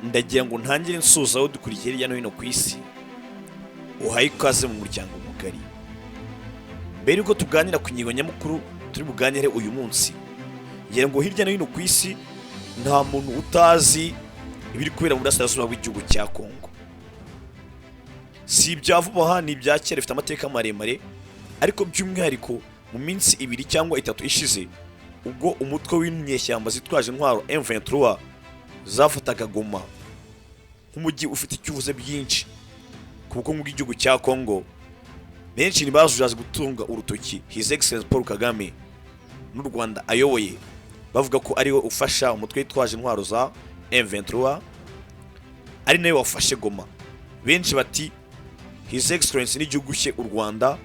ndagira ngo ntangire nsuza aho dukurikiye hirya no hino ku isi uhaye ikaze mu muryango mugari. Mbere yuko tuganira ku ngingo nyamukuru turi buganire uyu munsi, ngira ngo hirya no hino ku isi nta muntu utazi ibiri kubera mu burasirazuba bw'igihugu cya Kongo. Si ibya vuba aha, ni ibya kera, bifite amateka maremare, ariko by'umwihariko mu minsi 2 cyangwa 3 ishize, ubwo umutwe w'inyeshyamba zitwaje intwaro M23 zafataga Goma, nk'umujyi ufite icyuvuze byinshi ku bukungu bw'igihugu cya Kongo. Benshi nibazujaje gutunga urutoki His Excellency Paul Kagame n'u Rwanda ayoboye, bavuga ko ariwe ufasha umutwe witwaje intwaro za M23, ari nawe wafashe Goma. Benshi bati His Excellency n'igihugu cye u Rwanda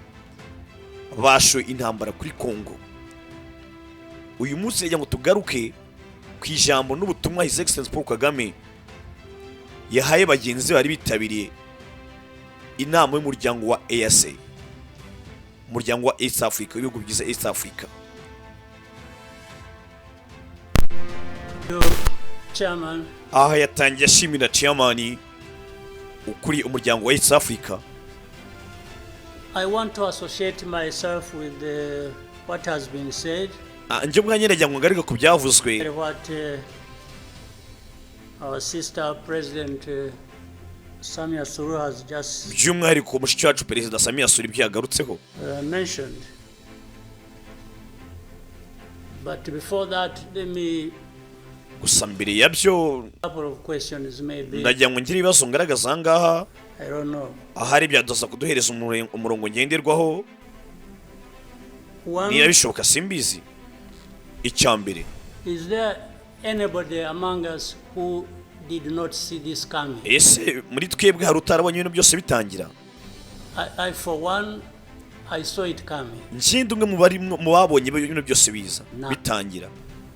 bashoye intambara kuri Kongo. Uyu munsi rero ngo tugaruke ku ijambo n'ubutumwa His Excellency Paul Kagame yahaye bagenzi bari bitabiriye inama y'umuryango wa EAC, umuryango wa East Africa, ibihugu bigize East Africa. Chairman, aha yatangiye ashimira chairman ukuri umuryango wa East Africa. I want to associate myself with what has been said. Nje mwanyerejya ngo ngaruka ku byavuzwe What our sister President Samia Suluhu has just by'umwihariko mushiki wacu Perezida Samia Suluhu byagarutseho mentioned. But before that, let me gusa mbere yabyo couple of questions maybe. ndagira ngo ngire ibibazo ngaragaza ngaha. I don't know. Ahari byadosa kuduhereza umurongo ngenderwaho, niba bishoboka simbizi. Icyambere, is there anybody among us who did not see this coming? ese muri twebwe hari utarabonye ibintu byose bitangira? I for one, I saw it coming. Nkindi umwe mu babonye ibintu byose biza bitangira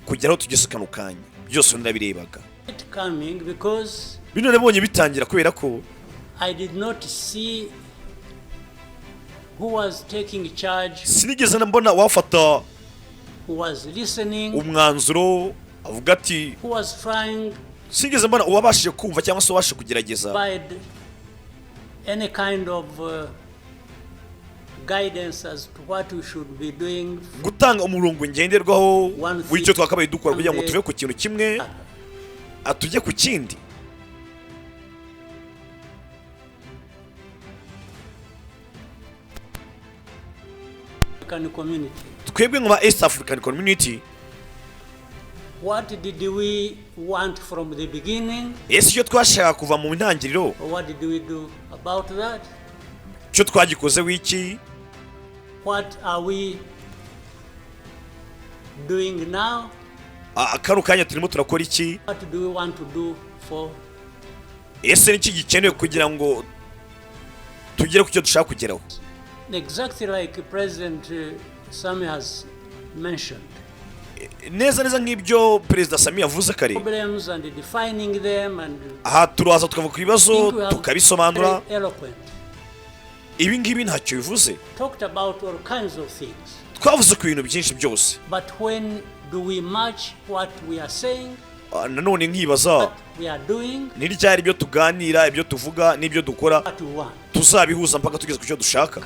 kugera aho tugeze kano kanya, byose ndabirebaga It coming because bino nabonye bitangira kubera ko I did not see who was taking charge, sinigeze mbona wafata who was listening, umwanzuro avuga ati, who was trying sinigeze mbona uwabashije kumva cyangwa se wabashije kugerageza provide any kind of guidance as to what we should be doing, gutanga umurongo ngenderwaho w'icyo twakabaye dukora kugira ngo tuve ku kintu kimwe atujye ku kindi. community. Twebwe nka East African Community, What did we want from the beginning? ese icyo twashaka kuva mu ntangiriro, What did we do about that? icyo twagikoze wiki, What are we doing now? kano kanya turimo turakora iki, What do we want to do for? ese niki gikenewe kugira ngo tugere ku cyo dushaka kugeraho. Exactly like President Samia has mentioned. Neza nk'ibyo Perezida Samia yavuze kare. Problems and defining them and aha turaza tukavuga ku bibazo tukabisobanura. Eloquent. Ibi ngibi ntacyo bivuze. Talked about all kinds of things. Twavuze ku bintu byinshi byose. But when do we match what we are saying? Nanone nkibaza ni ryari ibyo tuganira, ibyo tuvuga n'ibyo dukora tuzabihuza mpaka tugeze ku cyo dushaka.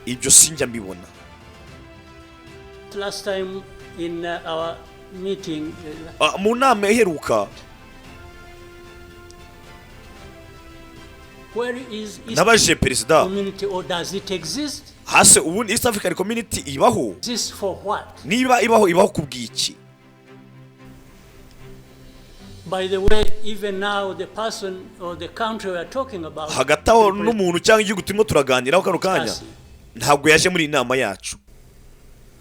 Ibyo sinjya mbibona. Last time in our meeting, mu nama iheruka, nabajije Perezida, hase ubundi East African Community ibaho? Niba ibaho kubwiki? By the way, even now the person or the country we are talking about, hagataho n'umuntu cyangwa igihugu turimo turaganiraho kano kanya ntabwo yaje muri inama yacu.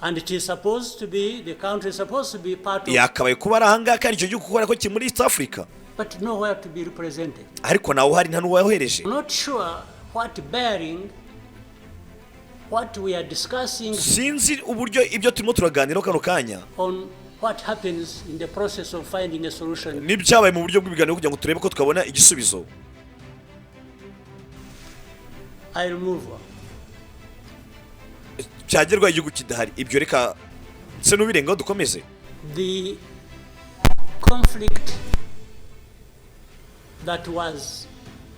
And it is supposed to be, the country is supposed to be part of, yakabaye kuba arahanga kandi icyo gihugu kubera ko kiri muri East Africa, but nowhere to be represented. Ariko nawe hari nta n'uwayohereje. Not sure what bearing what we are discussing, sinzi uburyo ibyo turimo turaganiraho kano kanya on what happens in the process of finding a solution. Nibyabaye mu buryo bw'ibiganiro kugira ngo turebe ko twabona igisubizo. I remove cyagerwa igihugu kidahari, ibyo reka nse nubirengaho dukomeze. The conflict that was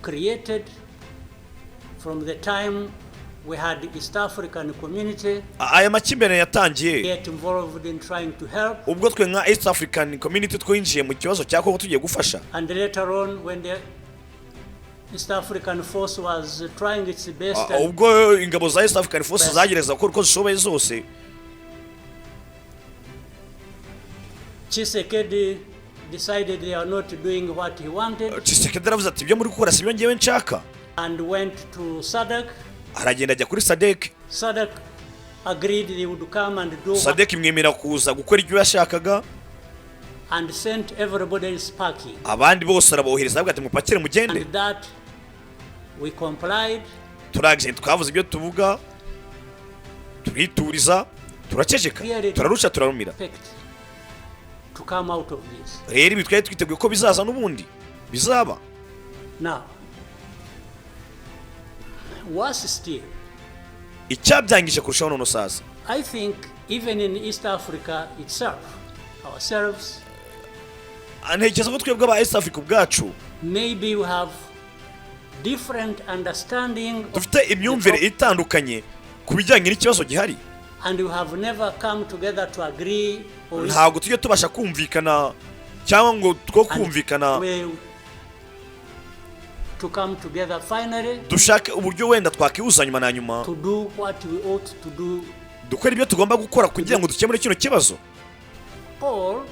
created from the time we had the East African community aya makimbirane yatangiye get involved in trying to help, ubwo twe nka East African community twinjiye mu kibazo cya Kongo tugiye gufasha, and later on when the East African force was trying its best ubwo ingabo za East African force zagereza gukora uko zishoboye zose, Tshisekedi decided they are not doing what he wanted. Tshisekedi aravuze ati ibyo muri gukora si byo ngewe nshaka, And went to SADC. aragenda ajya kuri SADC. SADC agreed they would come and do SADC imwemera kuza gukora ibyo yashakaga, and sent everybody else packing. abandi bose arabohereza avuga ati mupakire mugende. And that we complied. Turagije twavuze ibyo tuvuga, turituriza, turaceceka, turarusha, turarumira. To come out of this. Rero ibi twari twiteguye ko bizaza n'ubundi bizaba. Now, worse still, icyabyangije kurushaho none sasa, I think even in East Africa itself, ourselves, ntekereza ko twebwe aba East Africa ubwacu maybe we have different understanding dufite imyumvire itandukanye ku bijyanye n'ikibazo gihari, and we have never come together to agree or ntabwo tujye tubasha kumvikana cyangwa ngo two kumvikana to come together finally dushake uburyo wenda twakihuza nyuma na nyuma to do what we ought to do, dukora ibyo tugomba gukora kugira ngo dukemure kino kibazo, or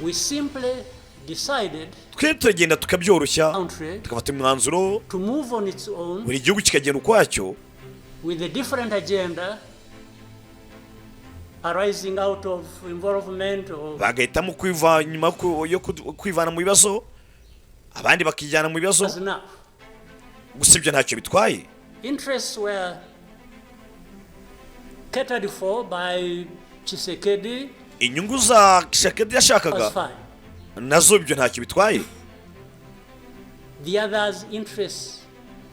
we simply decided twe turagenda tukabyoroshya country tukafata umwanzuro to move on its own buri gihugu kikagenda ukwacyo with a different agenda arising out of involvement or bagahitamo kwivana mu bibazo abandi bakijyana mu bibazo, gusa ibyo ntacyo bitwaye. Interests were catered for by Tshisekedi, inyungu za Tshisekedi yashakaga nazo ibyo ntacyo bitwaye. The others' interests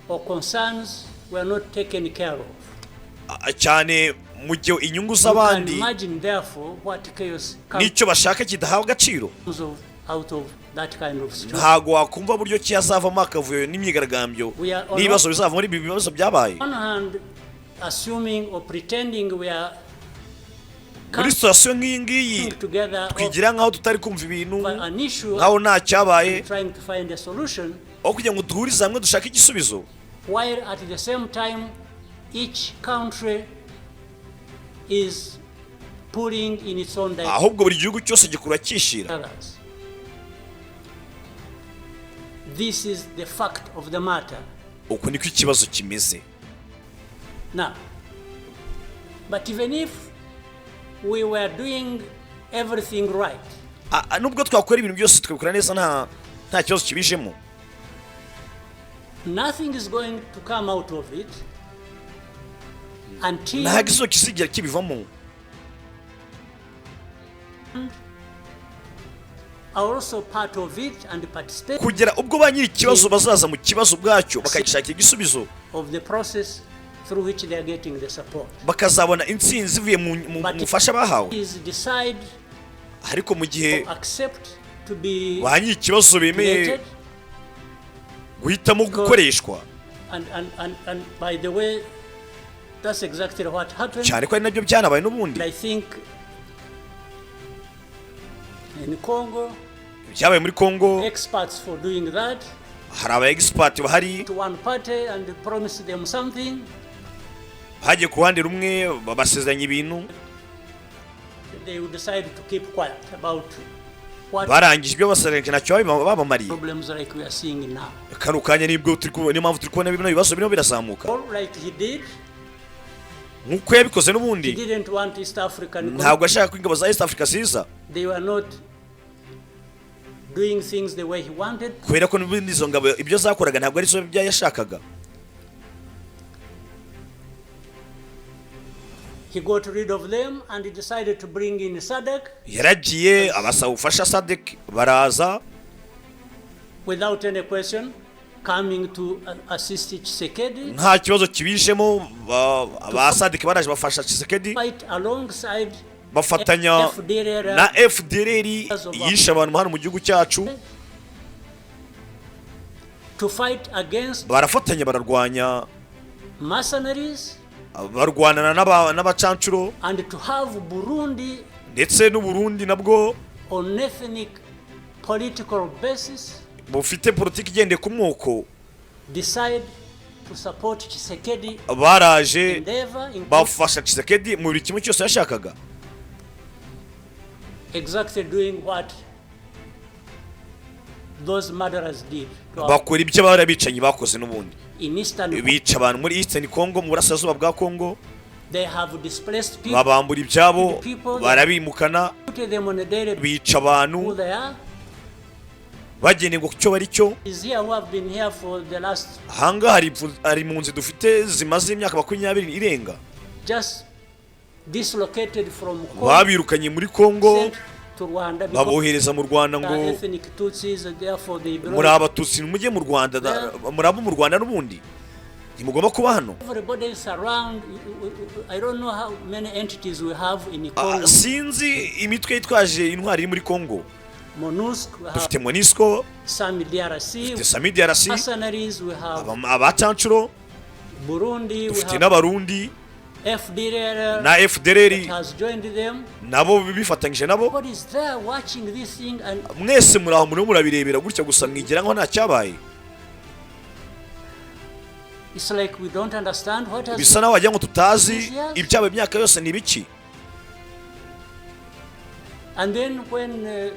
or concerns were not taken care of. Cyane mu gihe inyungu z'abandi n'icyo bashaka kidahawe agaciro, ntago wakumva buryo ki hazavamo akavuyo n'imyigaragambyo n'ibibazo bizava muri ibi bibazo byabaye. Muri situation nk'iyi ngiyi twigira nk'aho tutari kumva ibintu nk'aho nta cyabaye, aho kugira ngo duhurize hamwe dushake igisubizo, while at the same time each country is pulling in its own direction. ahubwo buri gihugu cyose gikura cyishira. This is the fact of the matter. uko niko ikibazo kimeze. Now, but even if we were doing everything right, nubwo twakora ibintu byose tukabikora neza nta kibazo kibijemo, nothing is going to come out of it until nta gisozo kizigera kibivamo. also part of it and participate kugera ubwo ba nyiri ikibazo bazaza mu kibazo bwacyo bakagishakira igisubizo of the process through which they are getting the support, bakazabona intsinzi ivuye mu mufasha bahawe. ariko mu gihe ba nyiri ikibazo bemeye guhitamo gukoreshwa, and by the way, that's exactly what happened. cyane ko ari nabyo byanabaye n'ubundi. I think in Congo, byabaye muri Congo, experts for doing that, hari aba expert bahari to one party and promise them something, hagiye ku ruhande rumwe babasezeranya ibintu, they would decide to keep quiet about what barangije ibyo basezeranya nacyo babamariye. problems like we are seeing now. kano kanya nibwo turi kubona impamvu turi kubona bino bibazo birimo birazamuka, All right, he did. nk'uko yabikoze n'ubundi. He didn't want East African. ntabwo ashaka ko ingabo za East Africa ziza. They were not doing things the way he wanted. kubera ko n'ubundi izo ngabo ibyo zakoraga ntabwo ari zo byayashakaga. He got rid of them and he decided to bring in SADC. yaragiye abasaba ubufasha SADC baraza Without any question, coming to assist Tshisekedi. nta kibazo kibishemo, aba SADC baraje bafasha Tshisekedi Fight alongside bafatanya na FDLR yishe abantu hano mu gihugu cyacu, to fight against barafatanya bararwanya mercenaries, barwanana n'abacancuro, and to have Burundi ndetse n'Uburundi nabwo on ethnic political basis bufite politiki igendeye ku mwoko decide to support Tshisekedi baraje endeavor bafasha Tshisekedi mu buri kimwe cyose yashakaga, exactly doing what those murderers did bakora ibyo barabicanyi bakoze n'ubundi in Eastern bica abantu muri Eastern Congo, mu burasirazuba bwa Congo. They have displaced people, babambura ibyabo barabimukana, put them on a daily bica abantu who they are. bageneye ngo cyo bari cyo. Is here who have been here for the last hanga hari munzi dufite zimaze imyaka 20 irenga, just dislocated from Congo, babirukanye muri Congo to Rwanda, babohereza mu Rwanda ngo ethnic Tutsis, and therefore they belong. muri abatutsi mujye mu Rwanda, muri abo mu Rwanda n'ubundi ntimugomba kuba hano. Everybody is around. I don't know how many entities we have in Congo. Sinzi imitwe yitwaje intwari iri muri Congo. MONUSCO, dufite MONUSCO, Sami DRC, dufite Sami DRC, mercenaries, we have abacancuro, Burundi, dufite n'Abarundi, FDLR, na FDLR has joined them. nabo bifatanyije nabo. What is there watching this thing and mwese muri aho muri murabirebera gutya gusa mwigira ngo nta cyabaye. It's like we don't understand what has bisa naho wagira ngo tutazi ibyabaye imyaka yose ni biki. And then when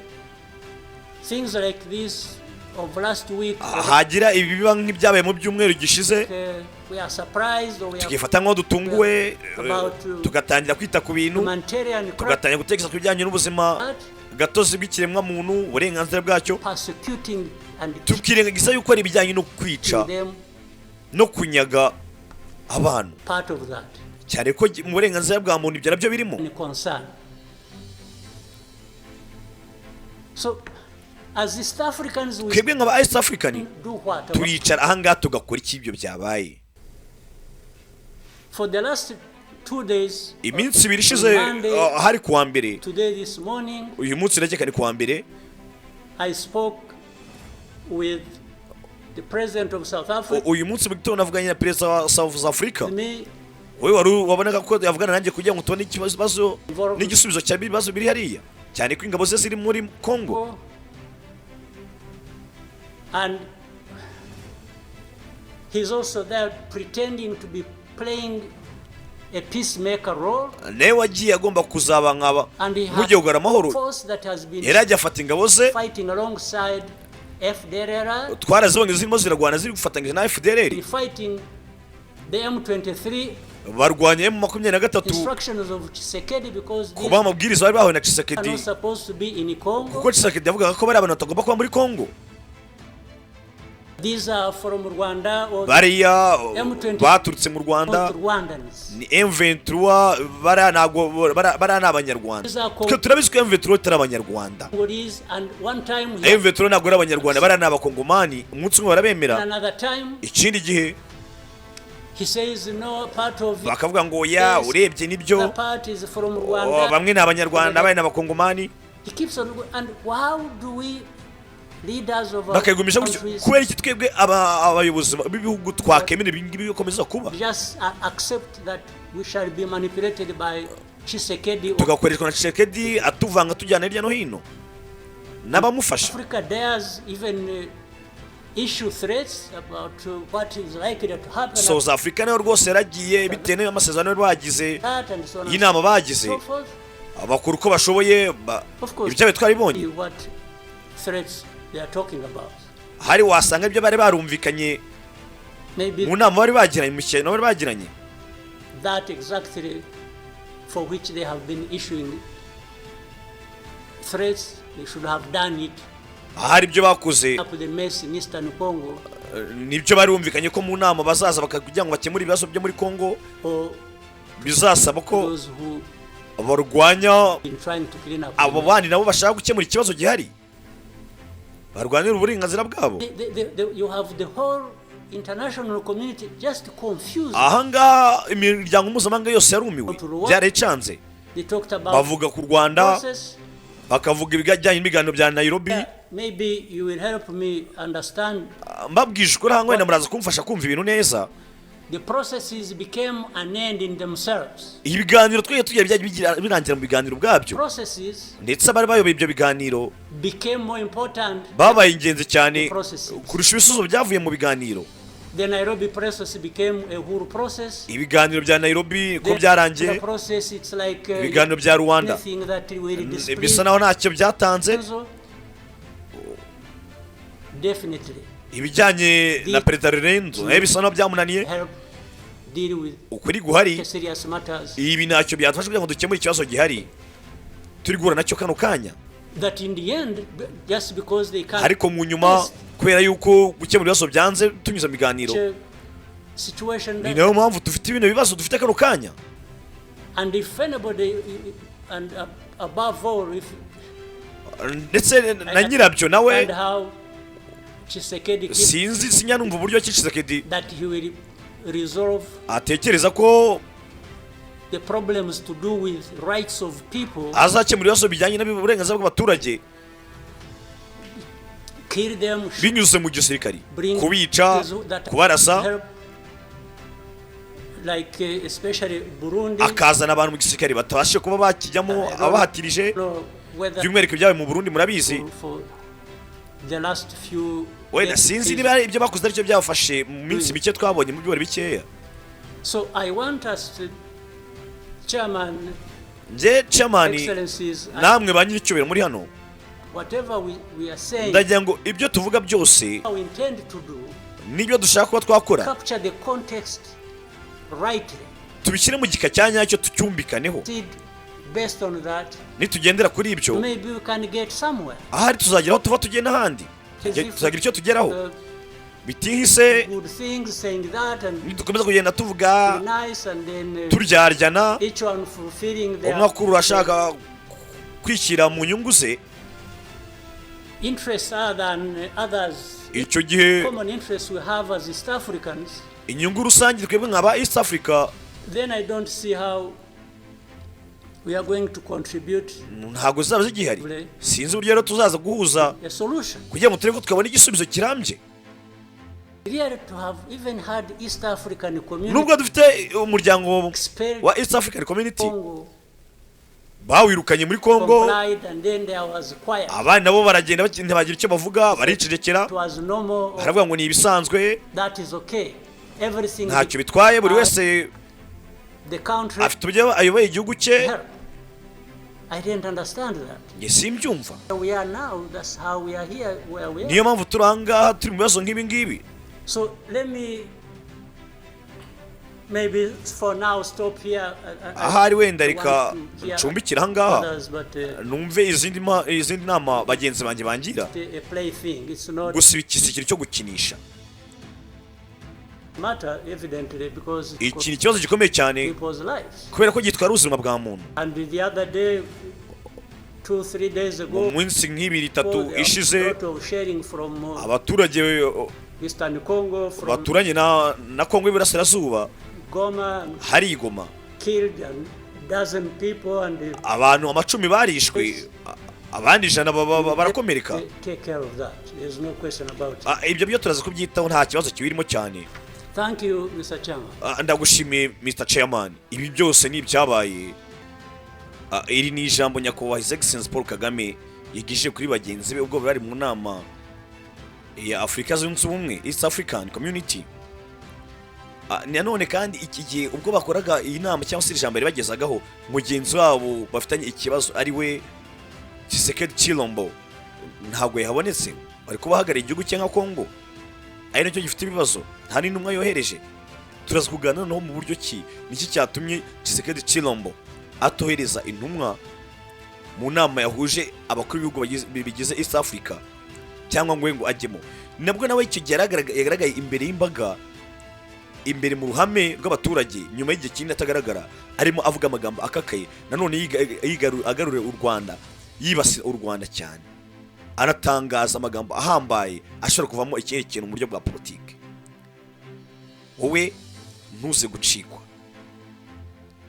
things like this of last week hagira ibiba nk'ibyabaye mu byumweru gishize, we are surprised or we are tukifata ngo dutunguwe, tugatangira kwita ku bintu, tugatangira gutekereza ku bijyanye n'ubuzima gatozi bw'ikiremwa muntu, uburenganzira bwacyo, tukirengagiza yuko ari ibijyanye no kwica no kunyaga abantu, cyane ko mu burenganzira bwa muntu ibyo nabyo birimo. So as East Africans, twebwe nk'aba East African turicara ahangaha tugakora iki ibyo byabaye. For the last 2 days, iminsi ibiri ishize, hari kuwa mbere, today this morning, uyu munsi ndakeka ni kuwa mbere, I spoke with the president of South Africa. uyu munsi bwito navuganye na president wa South Africa. Wewe wari waboneka ko yavugana nanjye kugira ngo tubone ikibazo n'igisubizo cya bibazo biri hariya, cyane ko ingabo ze ziri muri Congo. And he's also there pretending to be playing a peacemaker role. Ne wagiye agomba kuzaba nkaba mujyogara amahoro. Yari ajya afata ingabo ze fighting alongside FDLR. Twarazibonye zirimo ziragwana ziri gufatanyije na FDLR. Fighting the M23. Barwanye M23 instructions of Tshisekedi because kuba amabwiriza bari bahawe na Tshisekedi. Not supposed to be in Congo. Kuko Tshisekedi yavugaga ko bari abantu batagomba kuba muri Congo. These are from Rwanda or bariya baturutse mu Rwanda, ni M23, bara n'Abanyarwanda. Twe turabizi ko M23 itari Abanyarwanda. M23 ntabwo ari Abanyarwanda, bara n'Abakongomani. Umunsi umwe barabemera, ikindi gihe bakavuga ngo ya urebye nibyo bamwe ni Abanyarwanda abandi n'Abakongomani. Bakayigumisha gutyo kubera iki twebwe abayobozi b'ibihugu twakemera ibi ngibi bikomeza kuba, tugakoreshwa na Tshisekedi atuvanga tujyana hirya no hino n'abamufasha. South Africa nayo rwose yaragiye bitewe n'amasezerano bagize y'inama bagize, abakuru uko bashoboye ibyo twaribonye. They are talking about. Hari wasanga ibyo bari barumvikanye mu nama bari bagiranye, mu cyano bari bagiranye. That exactly for which they have been issuing threats, they should have done it. Hari ibyo bakoze the mess in Eastern Congo. Nibyo barumvikanye ko mu nama bazaza bakakugira ngo bakemure ibibazo byo muri Congo. Bizasaba ko abarwanya abo bandi nabo bashaka gukemura ikibazo gihari, barwanira uburenganzira bwabo. You have the whole international community just confused. Ahanga imiryango mpuzamahanga yose yarumiwe, byaracanze. They talked about bavuga ku Rwanda, process. bakavuga ibijyanye n'ibiganiro bya Nairobi. Maybe you will help me understand. Mbabwije ukuri hangwe na muraza kumfasha kumva ibintu neza. The processes became an end in themselves. Ibiganiro tugiye birangira mu biganiro bwabyo. Processes Ndetse abari bayoboye ibyo biganiro became more important. Babaye ingenzi cyane kurusha ibisubizo byavuye mu biganiro. The Nairobi process became a whole process. Ibiganiro bya Nairobi ko byarangiye. The process, it's like ibiganiro bya Rwanda bisa naho ntacyo byatanze. Definitely. Ibijyanye na Perezida Renzo bisa naho byamunaniye. Ukuri guhari. Ibi ntacyo byatufasha kugira ngo dukemure ikibazo gihari turi guhura nacyo kano kanya. That in the end, just because they can't. Ariko mu nyuma kubera yuko gukemura ibibazo byanze tunyuze mu biganiro. Ni nayo mpamvu dufite ibintu bibazo dufite kano kanya. And if anybody and above all if ndetse na nyirabyo nawe Tshisekedi sinzi sinyanumva uburyo Tshisekedi that he will resolve atekereza ko the problems to do with rights of people, azakemura ibibazo bijyanye n'uburenganzira bw'abaturage binyuze mu gisirikari, kubica, kubarasa, like especially Burundi, akazana abantu mu gisirikari batabashe kuba bakijyamo abahatirije. By'umwihariko ibyawe mu Burundi murabizi. Wenda sinzi niba ibyo bakoze aricyo byafashe mu minsi mike twabonye mu byori bikeya. So I want us to chairman, namwe ba nyiricyubahiro muri hano, whatever we are saying, ndagira ngo ibyo tuvuga byose nibyo dushaka kuba twakora capture the context rightly, tubishyire mu gika cya nyacyo tucyumvikaneho. Based on that, nitugendera kuri ibyo maybe we can get somewhere. Ahari tuzageraho tuva tugenda ahandi, tuzagira icyo tugeraho. Bitihise dukomeza kugenda tuvuga turyaryana, umwe akuru urashaka kwishyira mu nyungu ze, icyo gihe inyungu rusange twebwe nk'aba East Africa, then I don't see how we are going to contribute. Ntabwo zaba zigihari. Sinzi uburyo rero tuzaza guhuza kugira ngo turebe ko twabona igisubizo kirambye. Nubwo dufite umuryango wa East African Community bawirukanye muri Congo, abandi nabo baragenda ntibagira icyo bavuga, baricecekera, baravuga ngo ni ibisanzwe, ntacyo bitwaye, buri wese afite uburyo ayoboye igihugu cye. Nge simbyumva. Niyo mpamvu turi ahangaha turi mu bibazo nk'ibi ngibi. So let me maybe for now stop here. Ahari wenda reka ncumbikira ahangaha numve izindi nama bagenzi banjye bangira. Gusa ikisikiri cyo gukinisha. Iki ni ikibazo gikomeye cyane kubera ko gitwara ubuzima bwa muntu. Mu minsi nk'ibiri itatu ishize abaturage baturanye na Kongo y'Iburasirazuba hari Goma, abantu 10 barishwe, abandi 100 barakomereka. Ibyo byo turaza kubyitaho, nta kibazo kibirimo cyane. Thank you, Mr. Chairman. Ndagushimiye Mr. Chairman. Ibi byose ni ibyabaye. Iri ni ijambo nyakubahwa His Excellency Paul Kagame yigishije kuri bagenzi be ubwo bari mu nama ya Afrika zunze ubumwe, East African Community. Nanone kandi iki gihe ubwo bakoraga iyi nama cyangwa se ijambo bagezagaho, mugenzi wabo bafitanye ikibazo ari we Tshisekedi Chilombo ntabwo yahabonetse, bari kubahagarira igihugu cya Kongo, ari nacyo gifite ibibazo, nta n'intumwa yohereje. Turaza kuganira no mu buryo ki niki cyatumye Tshisekedi Chilombo atohereza intumwa mu nama yahuje abakuru b'ibihugu bigize East Africa cyangwa ngo ajyemo. Nabwo nawe icyo yagaragaye imbere y'imbaga, imbere mu ruhame rw'abaturage, nyuma y'igihe kinini atagaragara, arimo avuga amagambo akakaye, nanone agarure u Rwanda, yibasira u Rwanda cyane, anatangaza amagambo ahambaye ashobora kuvamo ikindi kintu mu buryo bwa politiki. Wowe ntuze gucikwa,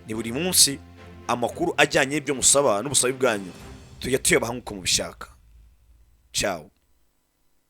ni buri munsi amakuru ajyanye n'ibyo musaba n'ubusabe bwanyu tujya tuyabaha nk'uko mubishaka. Ciao.